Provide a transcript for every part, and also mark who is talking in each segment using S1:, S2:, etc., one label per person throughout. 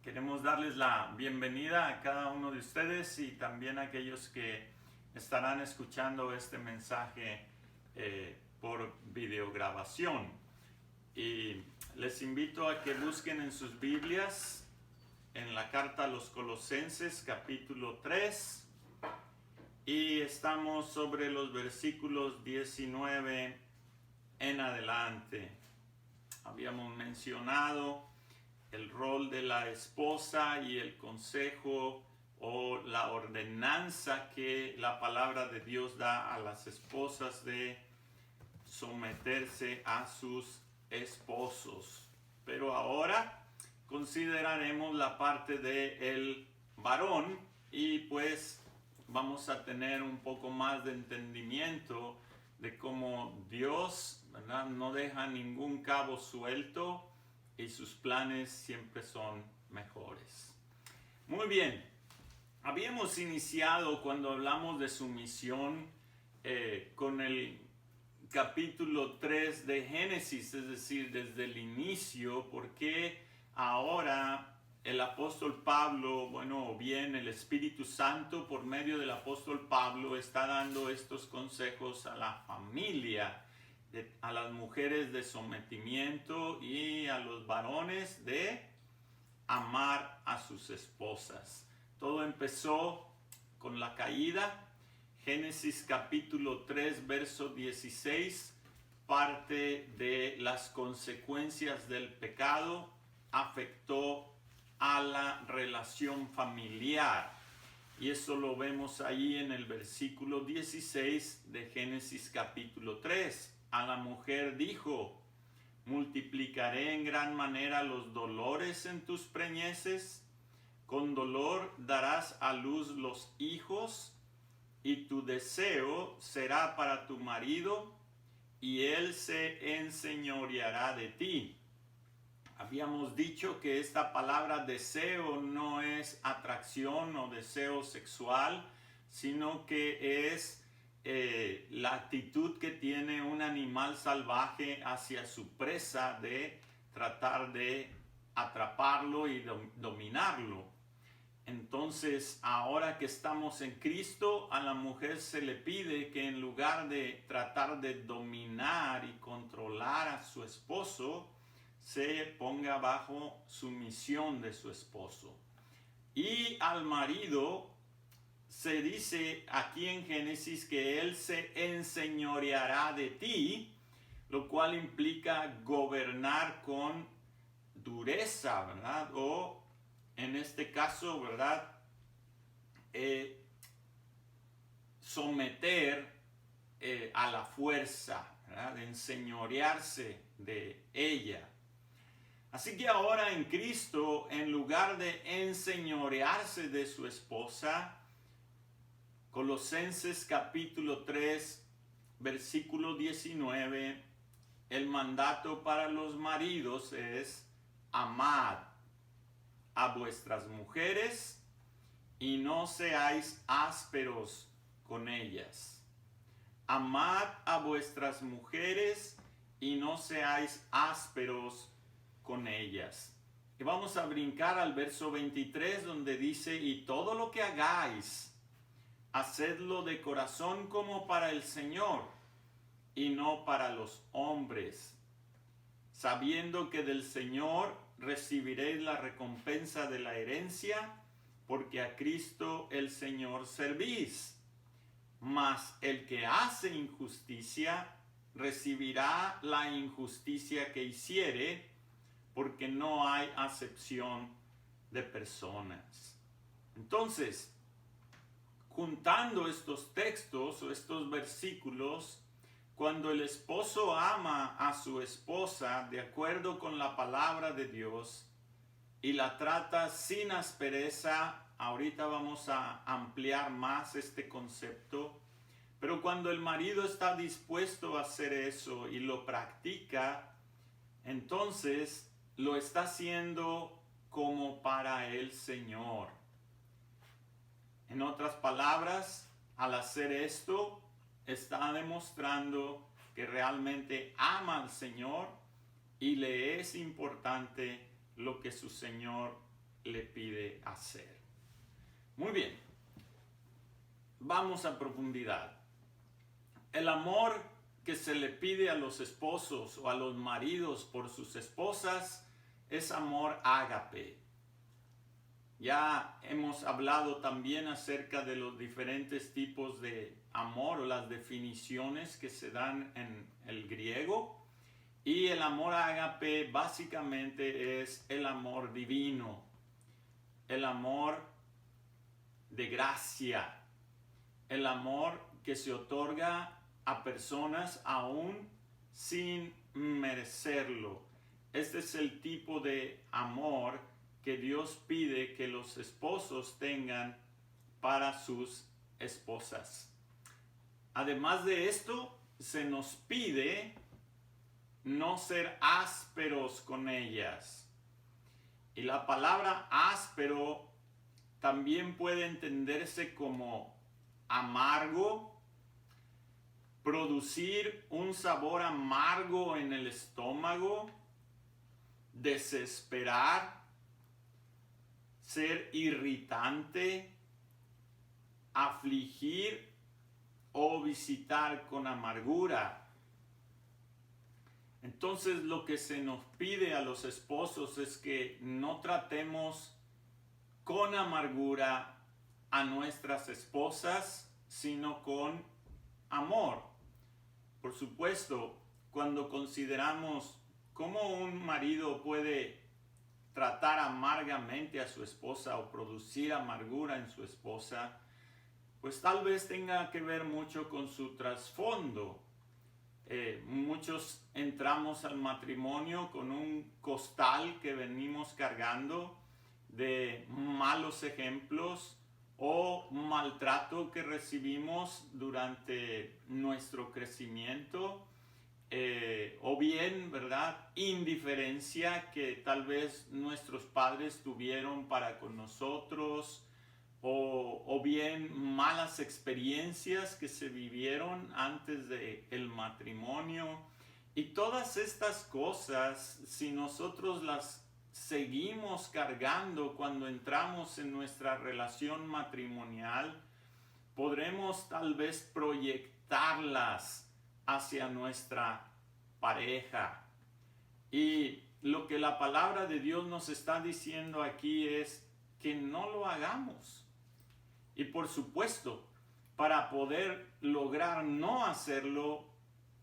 S1: Queremos darles la bienvenida a cada uno de ustedes y también a aquellos que estarán escuchando este mensaje por videograbación. Y les invito a que busquen en sus Biblias, en la carta a los Colosenses, capítulo 3, y estamos sobre los versículos 19 en adelante. Habíamos mencionado el rol de la esposa y el consejo o la ordenanza que la palabra de Dios da a las esposas de someterse a sus esposos. Pero ahora consideraremos la parte del varón y pues vamos a tener un poco más de entendimiento de cómo Dios, ¿verdad?, no deja ningún cabo suelto y sus planes siempre son mejores. Muy bien, habíamos iniciado cuando hablamos de sumisión con el capítulo 3 de Génesis, es decir, desde el inicio, porque ahora el apóstol Pablo, o bien el Espíritu Santo por medio del apóstol Pablo está dando estos consejos a la familia, a las mujeres de sometimiento y a los varones de amar a sus esposas. Todo empezó con la caída. Génesis capítulo 3, verso 16, parte de las consecuencias del pecado afectó a la relación familiar. Y eso lo vemos ahí en el versículo 16 de Génesis capítulo 3. A la mujer dijo: multiplicaré en gran manera los dolores en tus preñeces, con dolor darás a luz los hijos, y tu deseo será para tu marido, y él se enseñoreará de ti. Habíamos dicho que esta palabra deseo no es atracción o deseo sexual, sino que es la actitud que tiene un animal salvaje hacia su presa de tratar de atraparlo y dominarlo. Entonces, ahora que estamos en Cristo, a la mujer se le pide que en lugar de tratar de dominar y controlar a su esposo, se ponga bajo sumisión de su esposo. Y al marido se dice aquí en Génesis que él se enseñoreará de ti, lo cual implica gobernar con dureza, ¿verdad? O en este caso, ¿verdad?, someter a la fuerza, ¿verdad?, de enseñorearse de ella. Así que ahora en Cristo, en lugar de enseñorearse de su esposa, Colosenses capítulo 3, versículo 19, el mandato para los maridos es: amad a vuestras mujeres y no seáis ásperos con ellas. Amad a vuestras mujeres y no seáis ásperos con ellas. Y vamos a brincar al verso 23, donde dice: y todo lo que hagáis, hacedlo de corazón como para el Señor y no para los hombres, sabiendo que del Señor recibiréis la recompensa de la herencia, porque a Cristo el Señor servís. Mas el que hace injusticia recibirá la injusticia que hiciere, porque no hay acepción de personas. Entonces, juntando estos textos o estos versículos, cuando el esposo ama a su esposa de acuerdo con la palabra de Dios y la trata sin aspereza, ahorita vamos a ampliar más este concepto, pero cuando el marido está dispuesto a hacer eso y lo practica, entonces lo está haciendo como para el Señor. En otras palabras, al hacer esto, está demostrando que realmente ama al Señor y le es importante lo que su Señor le pide hacer. Muy bien, vamos a profundidad. El amor que se le pide a los esposos o a los maridos por sus esposas es amor ágape. Ya hemos hablado también acerca de los diferentes tipos de amor o las definiciones que se dan en el griego. Y el amor ágape básicamente es el amor divino, el amor de gracia, el amor que se otorga a personas aún sin merecerlo. Este es el tipo de amor que Dios pide que los esposos tengan para sus esposas. Además de esto, se nos pide no ser ásperos con ellas. Y la palabra áspero también puede entenderse como amargo, producir un sabor amargo en el estómago, desesperar, ser irritante, afligir o visitar con amargura. Entonces lo que se nos pide a los esposos es que no tratemos con amargura a nuestras esposas, sino con amor. Por supuesto, cuando consideramos cómo un marido puede tratar amargamente a su esposa o producir amargura en su esposa, pues tal vez tenga que ver mucho con su trasfondo. Muchos entramos al matrimonio con un costal que venimos cargando de malos ejemplos o maltrato que recibimos durante nuestro crecimiento, o bien, ¿verdad?, indiferencia que tal vez nuestros padres tuvieron para con nosotros, o bien malas experiencias que se vivieron antes del matrimonio. Y todas estas cosas, si nosotros las seguimos cargando cuando entramos en nuestra relación matrimonial, podremos tal vez proyectarlas hacia nuestra pareja. Y lo que la palabra de Dios nos está diciendo aquí es que no lo hagamos. Y por supuesto, para poder lograr no hacerlo,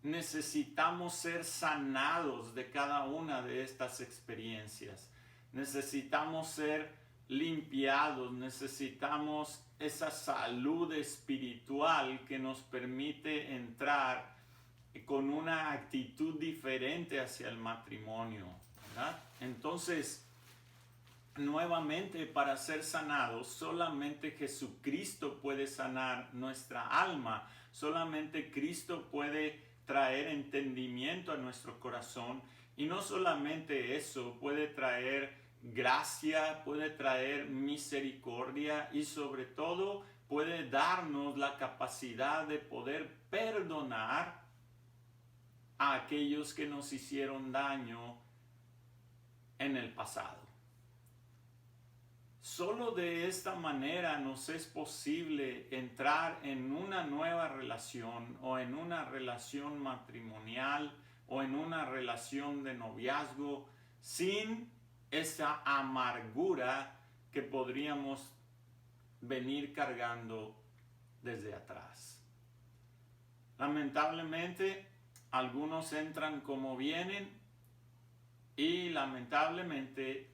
S1: necesitamos ser sanados de cada una de estas experiencias. Necesitamos ser limpiados, necesitamos esa salud espiritual que nos permite entrar con una actitud diferente hacia el matrimonio, ¿verdad? Entonces, nuevamente, para ser sanados, solamente Jesucristo puede sanar nuestra alma. Solamente Cristo puede traer entendimiento a nuestro corazón. Y no solamente eso, puede traer gracia, puede traer misericordia y sobre todo puede darnos la capacidad de poder perdonar a aquellos que nos hicieron daño en el pasado. Solo de esta manera nos es posible entrar en una nueva relación o en una relación matrimonial o en una relación de noviazgo sin esa amargura que podríamos venir cargando desde atrás. Lamentablemente, algunos entran como vienen y lamentablemente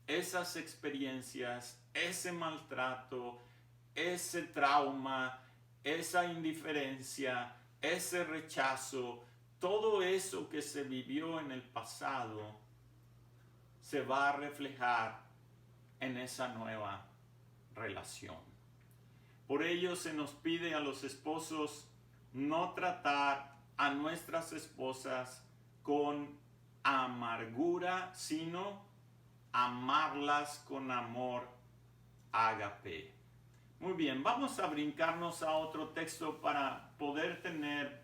S1: esas experiencias, ese maltrato, ese trauma, esa indiferencia, ese rechazo, todo eso que se vivió en el pasado se va a reflejar en esa nueva relación. Por ello se nos pide a los esposos no tratar a nuestras esposas con amargura, sino amarlas con amor ágape. Muy bien, vamos a brincarnos a otro texto para poder tener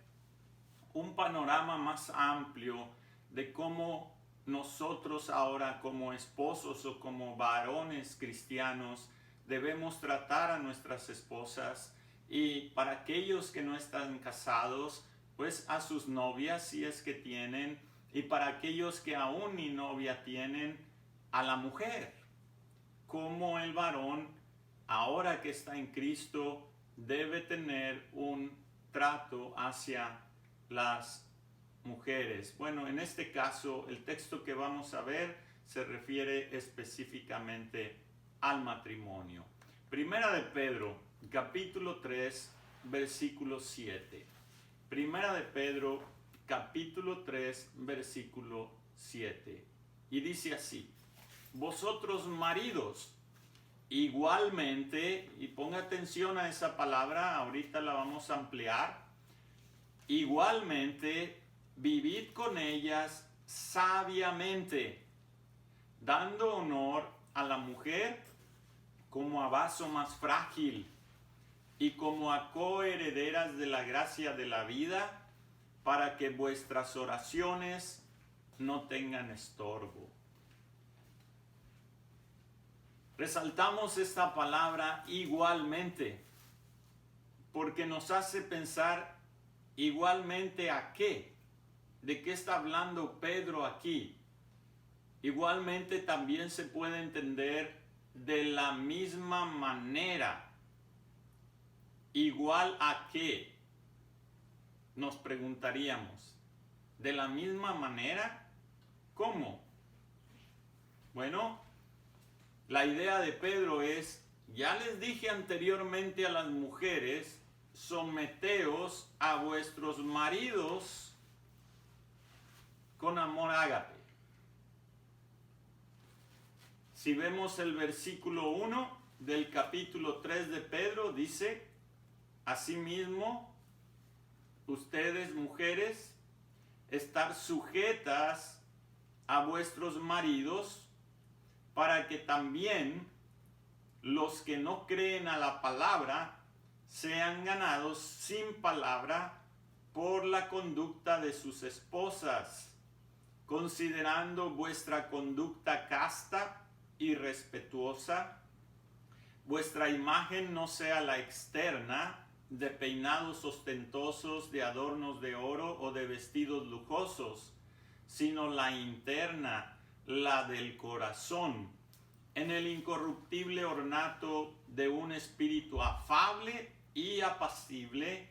S1: un panorama más amplio de cómo nosotros ahora como esposos o como varones cristianos debemos tratar a nuestras esposas, y para aquellos que no están casados, pues a sus novias si es que tienen, y para aquellos que aún ni novia tienen, a la mujer, como el varón ahora que está en Cristo debe tener un trato hacia las mujeres. Bueno, en este caso el texto que vamos a ver se refiere específicamente al matrimonio. Primera de Pedro, capítulo 3, versículo 7. Primera de Pedro, capítulo 3, versículo 7. Y dice así: vosotros maridos, igualmente, y ponga atención a esa palabra, ahorita la vamos a ampliar, igualmente vivid con ellas sabiamente, dando honor a la mujer como a vaso más frágil y como a coherederas de la gracia de la vida, para que vuestras oraciones no tengan estorbo. Resaltamos esta palabra igualmente, porque nos hace pensar igualmente a qué, de qué está hablando Pedro aquí. Igualmente también se puede entender de la misma manera. ¿Igual a qué? Nos preguntaríamos. ¿De la misma manera? ¿Cómo? Bueno, la idea de Pedro es, ya les dije anteriormente a las mujeres, someteos a vuestros maridos con amor ágape. Si vemos el versículo 1 del capítulo 3 de Pedro, dice: asimismo, ustedes mujeres, estar sujetas a vuestros maridos, para que también los que no creen a la palabra sean ganados sin palabra por la conducta de sus esposas, considerando vuestra conducta casta y respetuosa. Vuestra imagen no sea la externa, de peinados ostentosos, de adornos de oro o de vestidos lujosos, sino la interna, la del corazón, en el incorruptible ornato de un espíritu afable y apacible,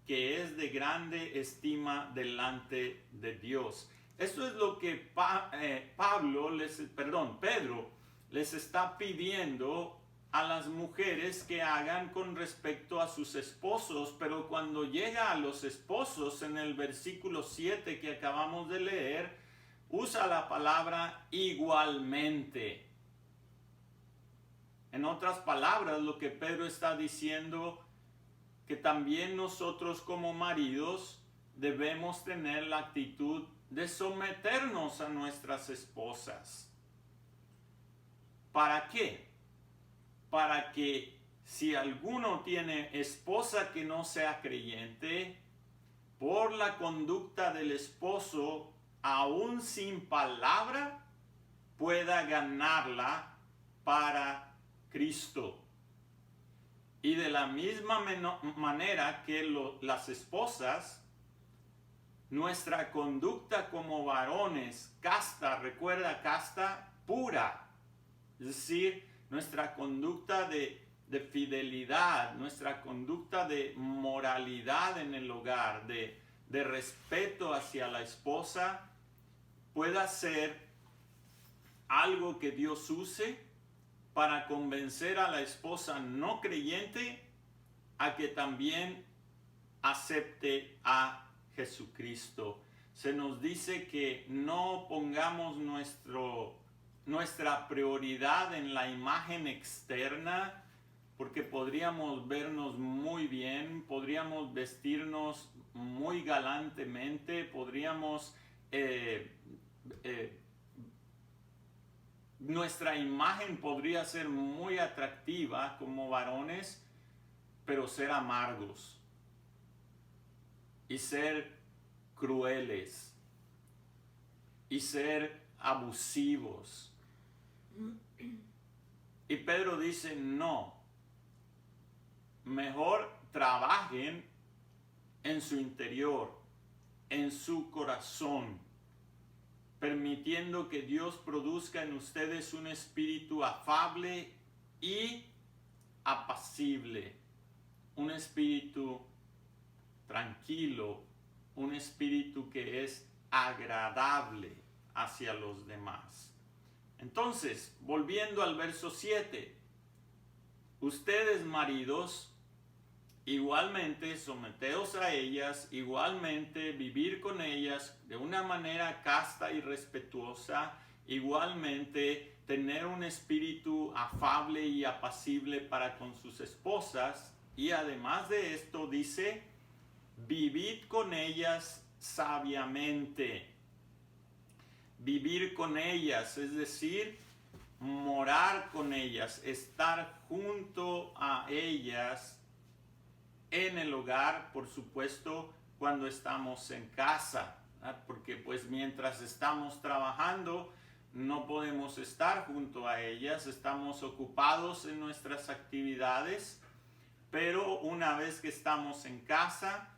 S1: que es de grande estima delante de Dios. Esto es lo que Pedro les está pidiendo a las mujeres que hagan con respecto a sus esposos, pero cuando llega a los esposos en el versículo 7 que acabamos de leer, usa la palabra igualmente. En otras palabras, lo que Pedro está diciendo, que también nosotros como maridos debemos tener la actitud de someternos a nuestras esposas. ¿Para qué? Para que si alguno tiene esposa que no sea creyente, por la conducta del esposo, aún sin palabra, pueda ganarla para Cristo. Y de la misma manera que las esposas, nuestra conducta como varones, casta, recuerda, casta, pura, es decir, nuestra conducta de fidelidad, nuestra conducta de moralidad en el hogar, de respeto hacia la esposa, pueda ser algo que Dios use para convencer a la esposa no creyente a que también acepte a Jesucristo. Se nos dice que no pongamos nuestra prioridad en la imagen externa, porque podríamos vernos muy bien, podríamos vestirnos muy galantemente, podríamos nuestra imagen podría ser muy atractiva como varones, pero ser amargos y ser crueles y ser abusivos. Y Pedro dice, no, mejor trabajen en su interior, en su corazón, permitiendo que Dios produzca en ustedes un espíritu afable y apacible, un espíritu tranquilo, un espíritu que es agradable hacia los demás. Entonces, volviendo al verso 7, ustedes maridos, igualmente someteos a ellas, igualmente vivir con ellas de una manera casta y respetuosa, igualmente tener un espíritu afable y apacible para con sus esposas, y además de esto dice, vivid con ellas sabiamente. Vivir con ellas, es decir, morar con ellas, estar junto a ellas en el hogar, por supuesto, cuando estamos en casa, ¿verdad? Porque pues mientras estamos trabajando no podemos estar junto a ellas, estamos ocupados en nuestras actividades, pero una vez que estamos en casa,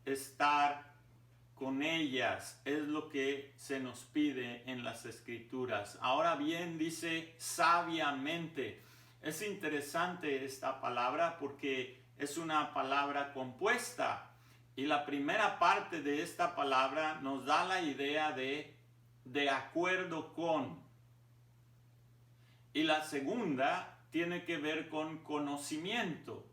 S1: estar con ellas es lo que se nos pide en las Escrituras. Ahora bien, dice sabiamente. Es interesante esta palabra porque es una palabra compuesta y la primera parte de esta palabra nos da la idea de acuerdo con, y la segunda tiene que ver con conocimiento.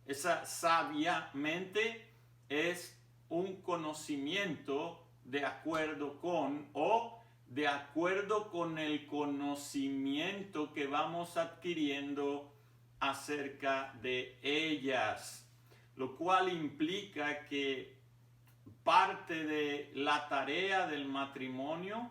S1: Esa sabiamente es un conocimiento de acuerdo con, o de acuerdo con el conocimiento que vamos adquiriendo acerca de ellas, lo cual implica que parte de la tarea del matrimonio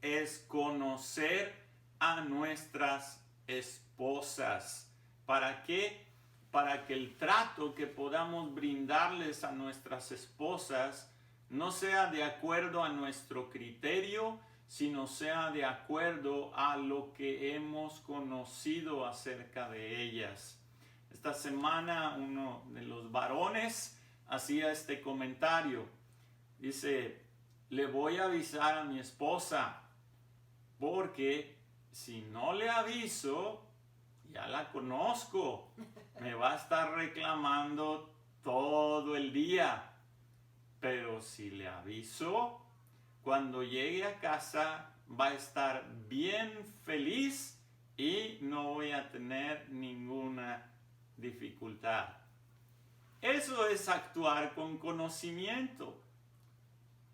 S1: es conocer a nuestras esposas. ¿Para qué? Para que el trato que podamos brindarles a nuestras esposas no sea de acuerdo a nuestro criterio, sino sea de acuerdo a lo que hemos conocido acerca de ellas. Esta semana uno de los varones hacía este comentario. Dice, le voy a avisar a mi esposa, porque si no le aviso, ya la conozco, me va a estar reclamando todo el día. Pero si le aviso, cuando llegue a casa va a estar bien feliz y no voy a tener ninguna dificultad. Eso es actuar con conocimiento.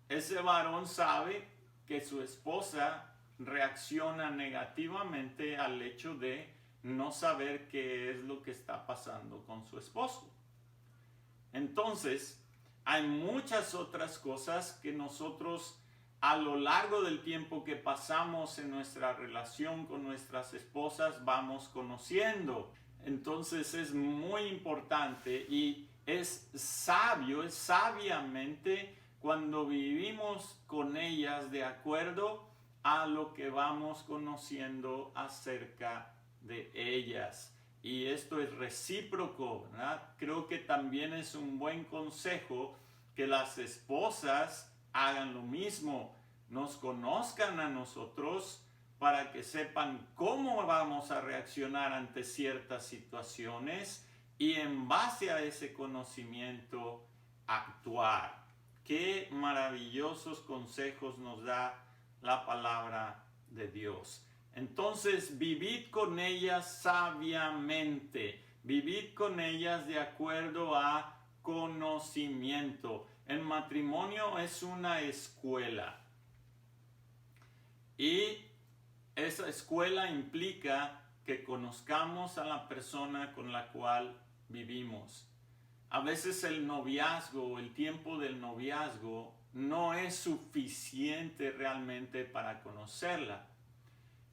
S1: Ese varón sabe que su esposa reacciona negativamente al hecho de no saber qué es lo que está pasando con su esposo. Entonces, hay muchas otras cosas que nosotros a lo largo del tiempo que pasamos en nuestra relación con nuestras esposas vamos conociendo. Entonces es muy importante y es sabio, es sabiamente cuando vivimos con ellas de acuerdo a lo que vamos conociendo acerca de ellas. Y esto es recíproco, ¿verdad? Creo que también es un buen consejo que las esposas hagan lo mismo, nos conozcan a nosotros para que sepan cómo vamos a reaccionar ante ciertas situaciones y en base a ese conocimiento actuar. Qué maravillosos consejos nos da la palabra de Dios. Entonces, vivid con ellas sabiamente, vivid con ellas de acuerdo a conocimiento. El matrimonio es una escuela y esa escuela implica que conozcamos a la persona con la cual vivimos. A veces el noviazgo, el tiempo del noviazgo, no es suficiente realmente para conocerla.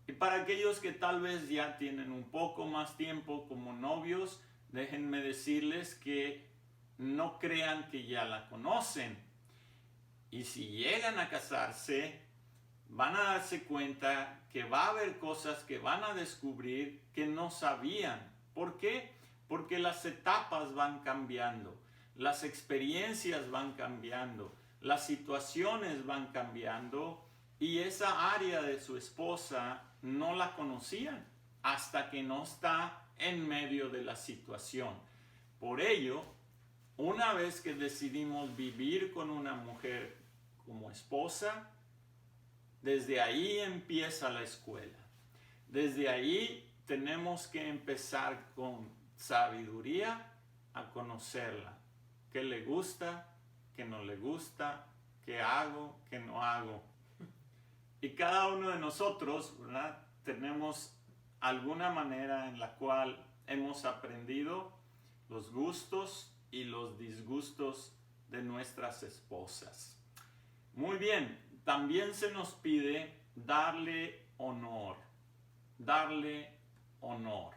S1: Y para aquellos que tal vez ya tienen un poco más tiempo como novios, déjenme decirles que no crean que ya la conocen. Y si llegan a casarse, van a darse cuenta que va a haber cosas que van a descubrir que no sabían. ¿Por qué? Porque las etapas van cambiando, las experiencias van cambiando, las situaciones van cambiando y esa área de su esposa no la conocían hasta que no está en medio de la situación. Por ello, una vez que decidimos vivir con una mujer como esposa, desde ahí empieza la escuela. Desde ahí tenemos que empezar con sabiduría a conocerla. ¿Qué le gusta? ¿Qué no le gusta? ¿Qué hago? ¿Qué no hago? Y cada uno de nosotros, ¿verdad?, tenemos alguna manera en la cual hemos aprendido los gustos y los disgustos de nuestras esposas. Muy bien, también se nos pide darle honor. Darle honor.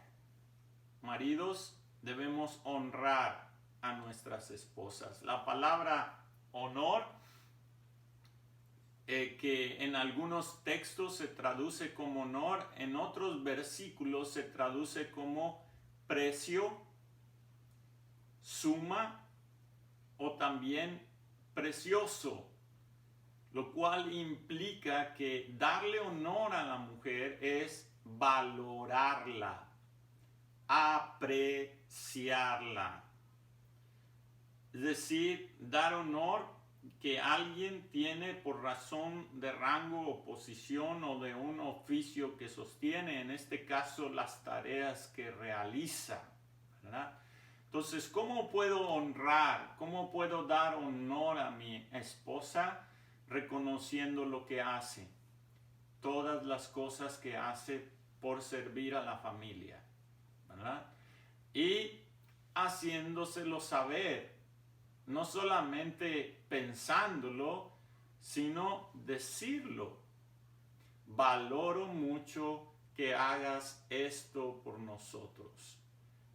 S1: Maridos, debemos honrar a nuestras esposas. La palabra honor, que en algunos textos se traduce como honor, en otros versículos se traduce como precio, suma o también precioso, lo cual implica que darle honor a la mujer es valorarla, apreciarla. Es decir, dar honor que alguien tiene por razón de rango o posición o de un oficio que sostiene, en este caso las tareas que realiza, ¿verdad? Entonces, ¿cómo puedo honrar? ¿Cómo puedo dar honor a mi esposa? Reconociendo lo que hace, todas las cosas que hace por servir a la familia, ¿verdad? Y haciéndoselo saber, no solamente pensándolo, sino decirlo. Valoro mucho que hagas esto por nosotros.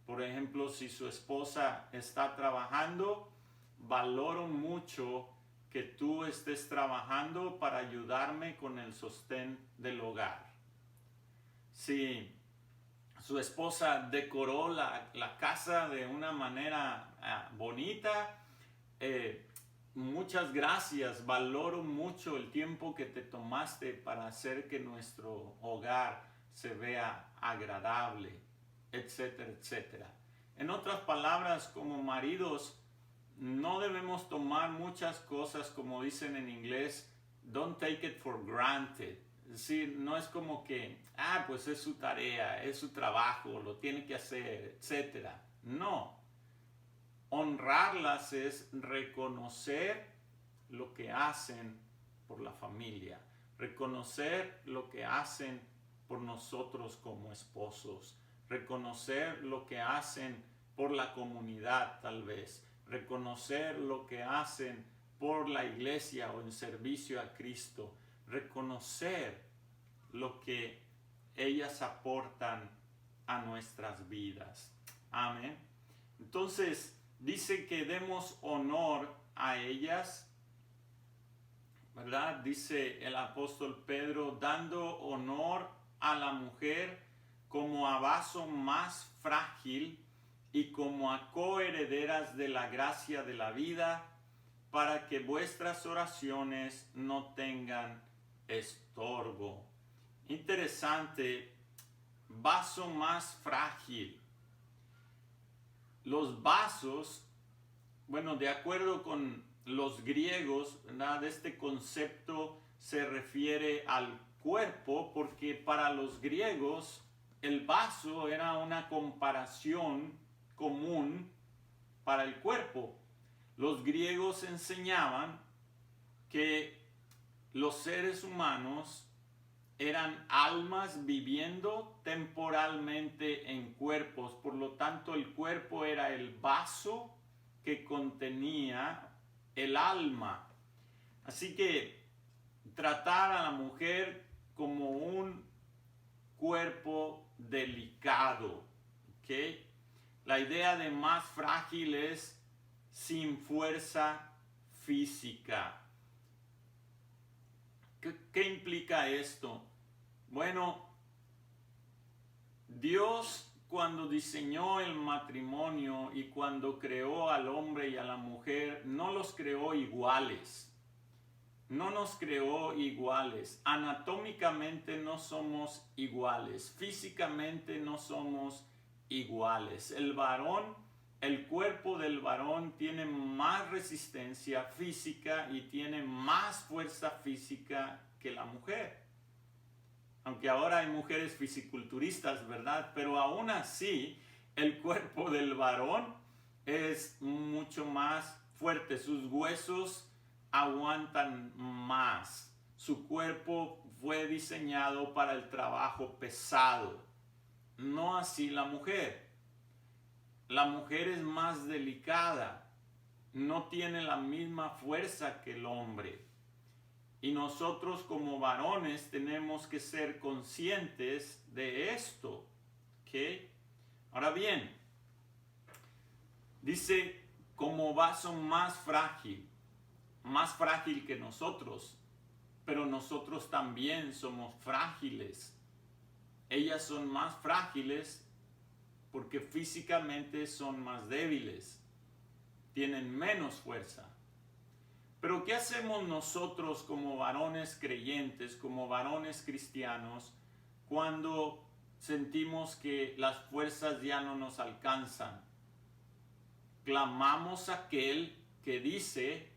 S1: Por ejemplo, si su esposa está trabajando, valoro mucho que tú estés trabajando para ayudarme con el sostén del hogar. Si su esposa decoró la casa de una manera bonita, muchas gracias, valoro mucho el tiempo que te tomaste para hacer que nuestro hogar se vea agradable, etcétera, etcétera. En otras palabras, como maridos, no debemos tomar muchas cosas, como dicen en inglés, don't take it for granted. Es decir, no es como que, pues es su tarea, es su trabajo, lo tiene que hacer, etcétera. No. Honrarlas es reconocer lo que hacen por la familia, reconocer lo que hacen por nosotros como esposos, reconocer lo que hacen por la comunidad tal vez, reconocer lo que hacen por la iglesia o en servicio a Cristo, reconocer lo que ellas aportan a nuestras vidas. Amén. Entonces, dice que demos honor a ellas, ¿verdad? Dice el apóstol Pedro, dando honor a la mujer como a vaso más frágil y como a coherederas de la gracia de la vida, para que vuestras oraciones no tengan estorbo. Interesante, vaso más frágil. Los vasos, bueno, de acuerdo con los griegos, ¿verdad?, este concepto se refiere al cuerpo, porque para los griegos el vaso era una comparación común para el cuerpo. Los griegos enseñaban que los seres humanos eran almas viviendo temporalmente en cuerpos, por lo tanto el cuerpo era el vaso que contenía el alma. Así que tratar a la mujer como un cuerpo delicado, ¿ok? La idea de más frágil es sin fuerza física. ¿Qué explica esto? Bueno, Dios cuando diseñó el matrimonio y cuando creó al hombre y a la mujer, no los creó iguales. No nos creó iguales. Anatómicamente no somos iguales. Físicamente no somos iguales. El varón, el cuerpo del varón tiene más resistencia física y tiene más fuerza física que la mujer. Aunque ahora hay mujeres fisiculturistas, ¿verdad? Pero aún así, el cuerpo del varón es mucho más fuerte. Sus huesos aguantan más. Su cuerpo fue diseñado para el trabajo pesado. No así la mujer. La mujer es más delicada. No tiene la misma fuerza que el hombre. Y nosotros como varones tenemos que ser conscientes de esto. ¿Ok? Ahora bien, dice como vaso más frágil que nosotros, pero nosotros también somos frágiles. Ellas son más frágiles porque físicamente son más débiles, tienen menos fuerza. Pero ¿qué hacemos nosotros como varones creyentes, como varones cristianos, cuando sentimos que las fuerzas ya no nos alcanzan? Clamamos a aquel que dice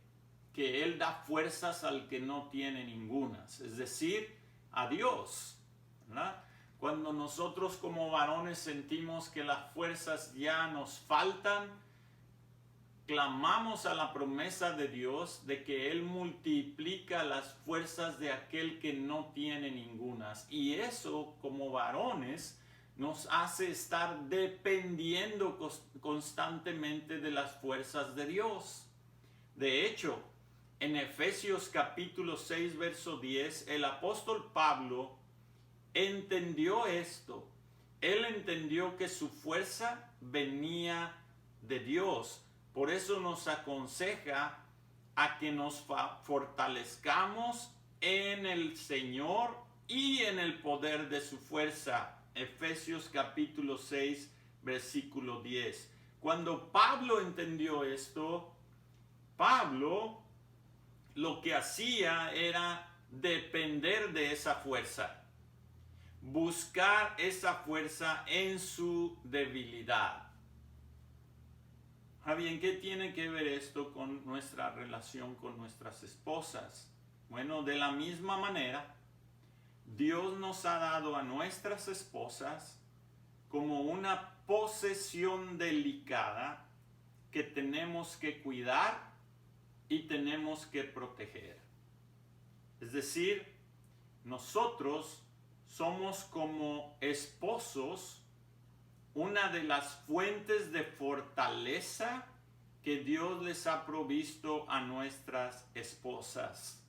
S1: que Él da fuerzas al que no tiene ningunas, es decir, a Dios, ¿verdad? Cuando nosotros como varones sentimos que las fuerzas ya nos faltan, clamamos a la promesa de Dios de que Él multiplica las fuerzas de aquel que no tiene ningunas. Y eso, como varones, nos hace estar dependiendo constantemente de las fuerzas de Dios. De hecho, en Efesios capítulo 6, verso 10, el apóstol Pablo entendió esto. Él entendió que su fuerza venía de Dios. Por eso nos aconseja a que nos fortalezcamos en el Señor y en el poder de su fuerza. Efesios capítulo 6, versículo 10. Cuando Pablo entendió esto, Pablo lo que hacía era depender de esa fuerza. Buscar esa fuerza en su debilidad. Ahora bien, ¿qué tiene que ver esto con nuestra relación con nuestras esposas? Bueno, de la misma manera, Dios nos ha dado a nuestras esposas como una posesión delicada que tenemos que cuidar y tenemos que proteger. Es decir, nosotros somos como esposos una de las fuentes de fortaleza que Dios les ha provisto a nuestras esposas.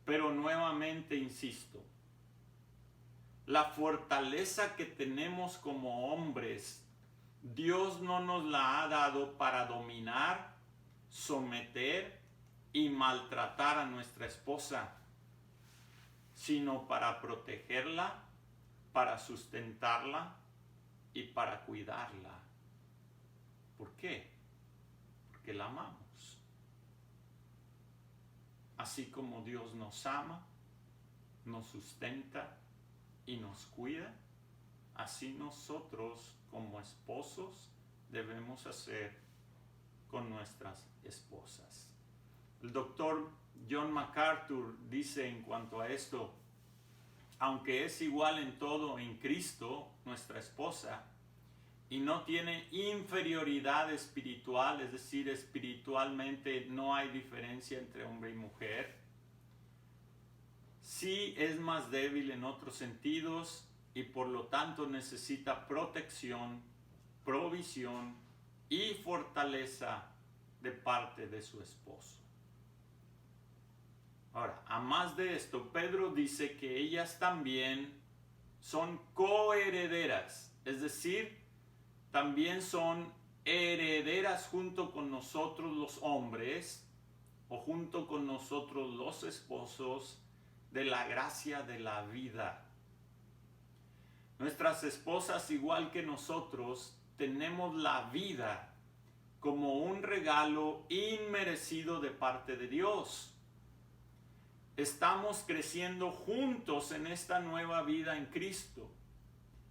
S1: Pero nuevamente insisto, la fortaleza que tenemos como hombres, Dios no nos la ha dado para dominar, someter y maltratar a nuestra esposa, sino para protegerla, para sustentarla y para cuidarla. ¿Por qué? Porque la amamos. Así como Dios nos ama, nos sustenta y nos cuida, así nosotros como esposos debemos hacer con nuestras esposas. El doctor John MacArthur dice en cuanto a esto: aunque es igual en todo en Cristo, nuestra esposa, y no tiene inferioridad espiritual, es decir, espiritualmente no hay diferencia entre hombre y mujer, sí es más débil en otros sentidos y por lo tanto necesita protección, provisión y fortaleza de parte de su esposo. Ahora, a más de esto, Pedro dice que ellas también son coherederas, es decir, también son herederas junto con nosotros los hombres o junto con nosotros los esposos de la gracia de la vida. Nuestras esposas, igual que nosotros, tenemos la vida como un regalo inmerecido de parte de Dios. Estamos creciendo juntos en esta nueva vida en Cristo.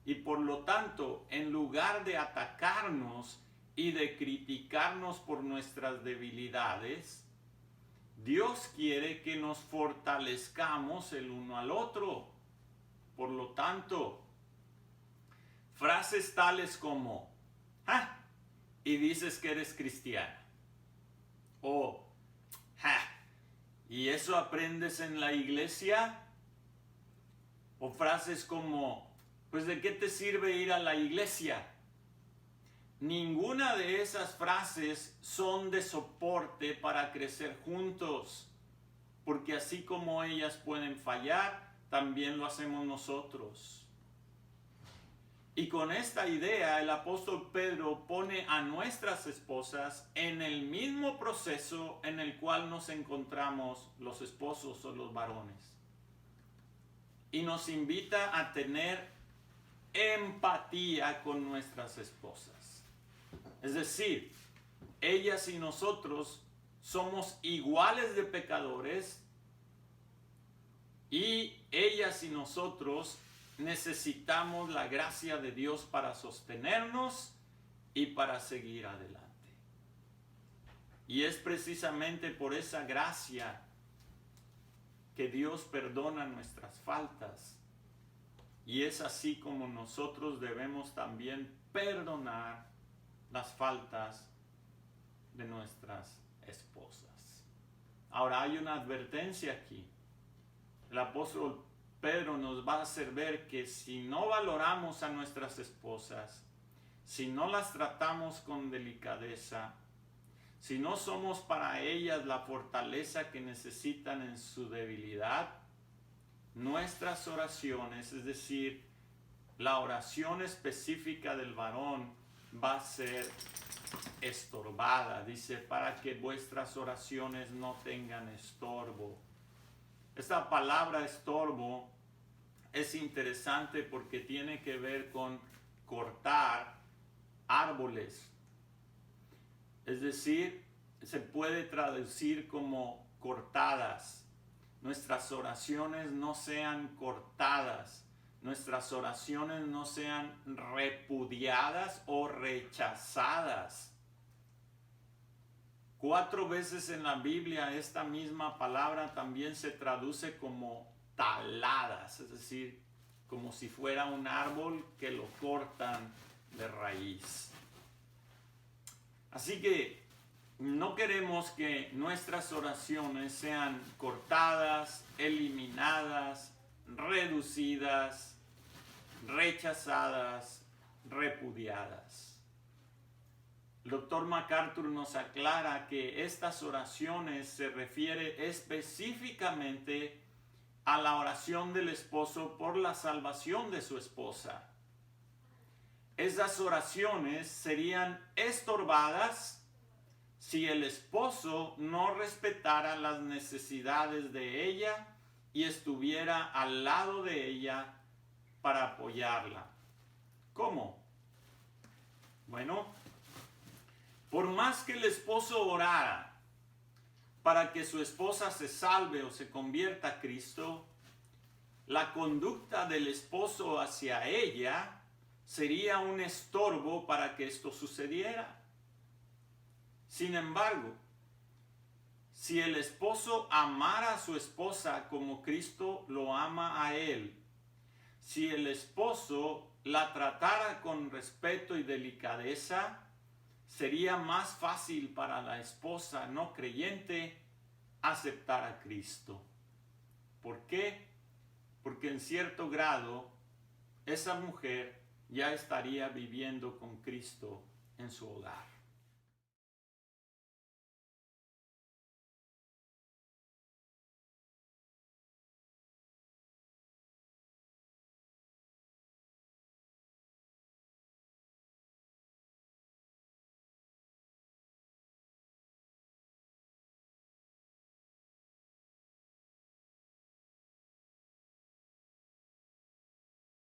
S1: Y por lo tanto, en lugar de atacarnos y de criticarnos por nuestras debilidades, Dios quiere que nos fortalezcamos el uno al otro. Por lo tanto, frases tales como, ¡ah! Y dices que eres cristiana. O, ¡ah! ¿Y eso aprendes en la iglesia? O frases como, pues ¿de qué te sirve ir a la iglesia? Ninguna de esas frases son de soporte para crecer juntos, porque así como ellas pueden fallar, también lo hacemos nosotros. Y con esta idea el apóstol Pedro pone a nuestras esposas en el mismo proceso en el cual nos encontramos los esposos o los varones. Y nos invita a tener empatía con nuestras esposas. Es decir, ellas y nosotros somos iguales de pecadores y ellas y nosotros necesitamos la gracia de Dios para sostenernos y para seguir adelante. Y es precisamente por esa gracia que Dios perdona nuestras faltas. Y es así como nosotros debemos también perdonar las faltas de nuestras esposas. Ahora hay una advertencia aquí. El apóstol Pedro nos va a hacer ver que si no valoramos a nuestras esposas, si no las tratamos con delicadeza, si no somos para ellas la fortaleza que necesitan en su debilidad, nuestras oraciones, es decir, la oración específica del varón, va a ser estorbada. Dice, para que vuestras oraciones no tengan estorbo. Esta palabra estorbo es interesante porque tiene que ver con cortar árboles. Es decir, se puede traducir como cortadas. Nuestras oraciones no sean cortadas. Nuestras oraciones no sean repudiadas o rechazadas. 4 veces en la Biblia esta misma palabra también se traduce como taladas, es decir, como si fuera un árbol que lo cortan de raíz. Así que no queremos que nuestras oraciones sean cortadas, eliminadas, reducidas, rechazadas, repudiadas. El doctor MacArthur nos aclara que estas oraciones se refiere específicamente a la oración del esposo por la salvación de su esposa. Esas oraciones serían estorbadas si el esposo no respetara las necesidades de ella y estuviera al lado de ella para apoyarla. ¿Cómo? Bueno, por más que el esposo orara para que su esposa se salve o se convierta a Cristo, la conducta del esposo hacia ella sería un estorbo para que esto sucediera. Sin embargo, si el esposo amara a su esposa como Cristo lo ama a él, si el esposo la tratara con respeto y delicadeza, sería más fácil para la esposa no creyente aceptar a Cristo. ¿Por qué? Porque en cierto grado esa mujer ya estaría viviendo con Cristo en su hogar.